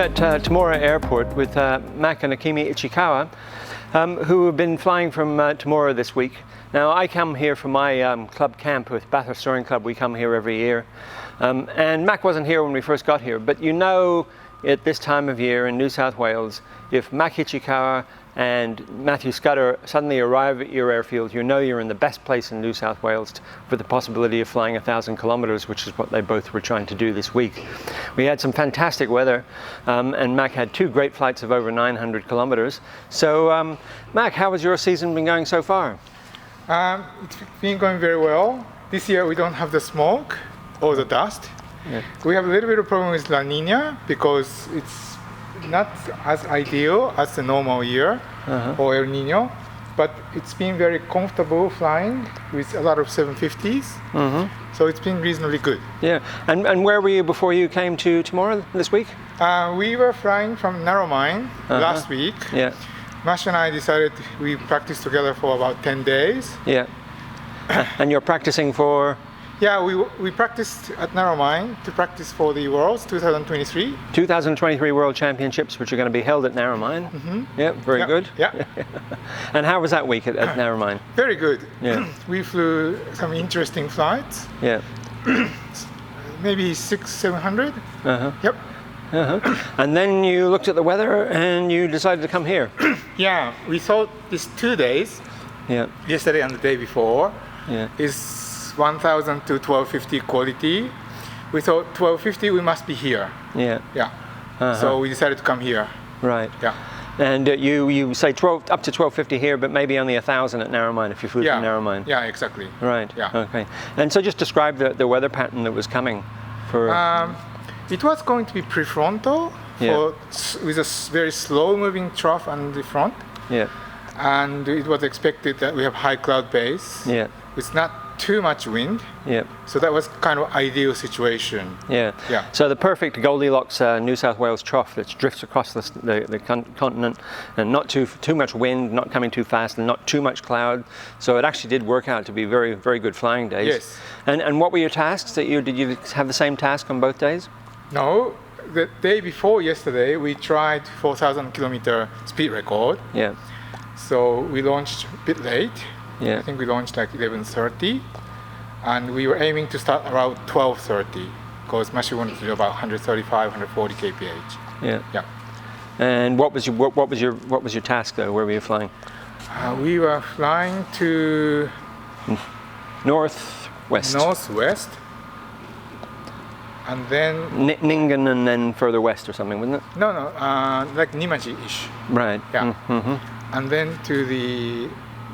at Tamura Airport with Mac and Akimi Ichikawa, who have been flying from Tamura this week. Now, I come here from my club camp with Bathurst Soaring Club. We come here every year. And Mac wasn't here when we first got here, but you know, at this time of year in New South Wales, if Mac Ichikawa and Matthew Scudder suddenly arrive at your airfield, you know you're in the best place in New South Wales for the possibility of flying 1,000 kilometres, which is what they both were trying to do this week. We had some fantastic weather, and Mac had 2 great flights of over 900 kilometres. So, Mac, how has your season been going so far? It's been going very well. This year we don't have the smoke or the dust. Yeah. We have a little bit of problem with La Nina because it's not as ideal as the normal year or El Nino, but it's been very comfortable flying with a lot of 750s. So it's been reasonably good. Yeah, and where were you before you came to Tamura this week? We were flying from Narromine last week. Yeah. Mash and I decided we practiced together for about 10 days. Yeah. And you're practicing for? Yeah, we practiced at Narromine to practice for the Worlds 2023. 2023 World Championships, which are going to be held at Narromine. Yeah, very good. Yeah. And how was that week at Narromine? Very good. Yeah. We flew some interesting flights. Yeah. Maybe 600-700. Yep. And then you looked at the weather and you decided to come here. Yeah, we thought these 2 days, yesterday and the day before, is 1,000 to 1250 quality. We thought 1250 we must be here. Yeah. So we decided to come here. Right. Yeah. And you say 12 up to 1250 here, but maybe only 1,000 at Narromine if you flew from Narromine. Yeah, exactly. Right. Yeah. Okay. And so just describe the weather pattern that was coming for. It was going to be prefrontal with a very slow moving trough on the front. Yeah. And it was expected that we have high cloud base. Yeah. With not too much wind. Yeah. So that was kind of ideal situation. Yeah. Yeah. So the perfect Goldilocks New South Wales trough that drifts across the continent, and not too much wind, not coming too fast, and not too much cloud. So it actually did work out to be very, very good flying days. Yes. And what were your tasks? Did you have the same task on both days? No. The day before yesterday, we tried 4,000 kilometer speed record. Yeah. So we launched a bit late. Yeah. I think we launched like 11:30, and we were aiming to start around 12:30 because Mashi wanted to do about 135, 140 kph. Yeah. Yeah. And what was your task though? Where were you flying? We were flying to northwest, and then Nyngan, and then further west or something, wasn't it? No, like Nimaji-ish. Right. Yeah. And then to the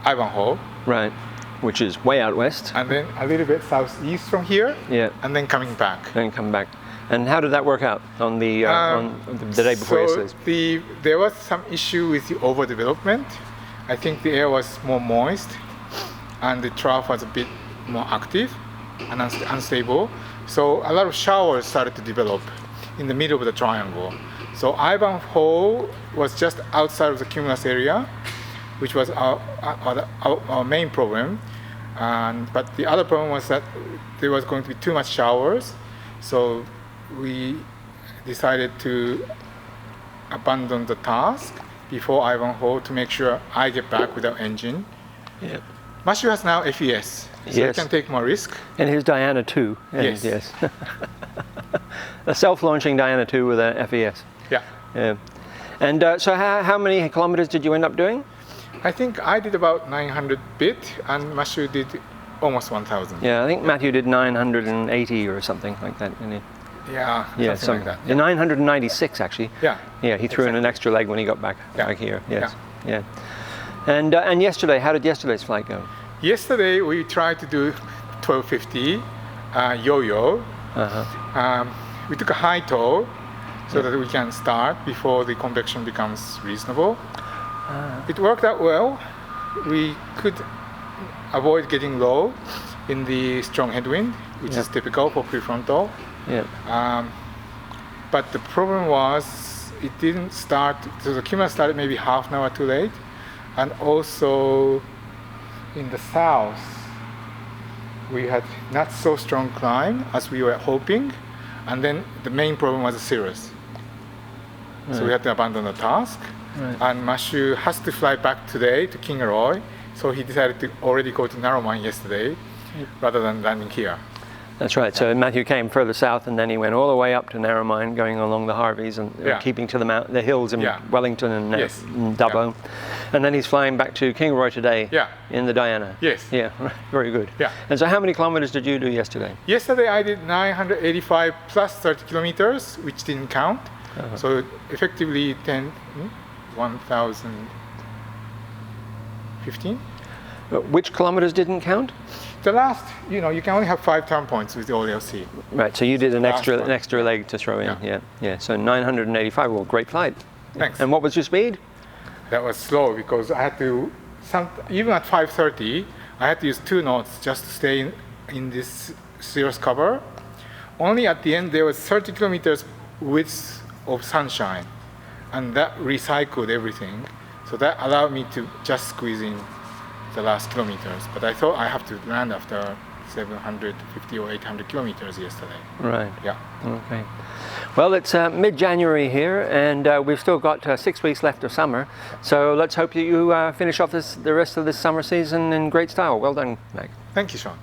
Ivanhoe. Right, which is way out west. And then a little bit southeast from here. Yeah. And then coming back. Then come back. And how did that work out on the day before yesterday? There was some issue with the overdevelopment. I think the air was more moist, and the trough was a bit more active and unstable. So a lot of showers started to develop in the middle of the triangle. So Ivanhoe was just outside of the cumulus area, which was our main problem. But the other problem was that there was going to be too much showers. So we decided to abandon the task before Ivanhoe to make sure I get back without engine. Yeah. Mashu has now FES, so he can take more risk. And his Diana 2. Yes. A self-launching Diana 2 with a FES. Yeah. And so how many kilometers did you end up doing? I think I did about 900 bit, and Mashu did almost 1,000. Yeah, I think Matthew did 980 or something like that, didn't he? Yeah, something like that. Yeah. 996 actually. Yeah. Yeah, he threw in an extra leg when he got back here. Yes. Yeah. And yesterday, how did yesterday's flight go? Yesterday we tried to do 1250 yo-yo. We took a high tow so that we can start before the convection becomes reasonable. It worked out well. We could avoid getting low in the strong headwind, which is typical for prefrontal. Yeah. But the problem was it didn't start, so the cumulus started maybe half an hour too late. And also in the south, we had not so strong climb as we were hoping. And then the main problem was the cirrus. So we had to abandon the task. Right. And Matthew has to fly back today to Kingaroy. So he decided to already go to Narromine yesterday rather than landing here. That's right. So Matthew came further south, and then he went all the way up to Narromine, going along the Harveys and keeping to the hills in Wellington and Yes. and Dubbo. And then he's flying back to Kingaroy today in the Diana. Yes. Yeah, very good. Yeah. And so how many kilometers did you do yesterday? Yesterday I did 985 plus 30 kilometers, which didn't count. So effectively 1,015. Which kilometers didn't count? The last, you can only have 5 turn points with the OLC. Right, so you did an Last one. extra leg to throw in. Yeah. So 985, well, great flight. Thanks. And what was your speed? That was slow because I had to, even at 5:30, I had to use 2 knots just to stay in this serious cover. Only at the end there was 30 kilometers width of sunshine, and that recycled everything. So that allowed me to just squeeze in the last kilometers. But I thought I have to land after 750 or 800 kilometers yesterday. Right. Yeah. Okay. Well, it's mid-January here, and we've still got 6 weeks left of summer. So let's hope that you finish off the rest of this summer season in great style. Well done, Mac. Thank you, Sean.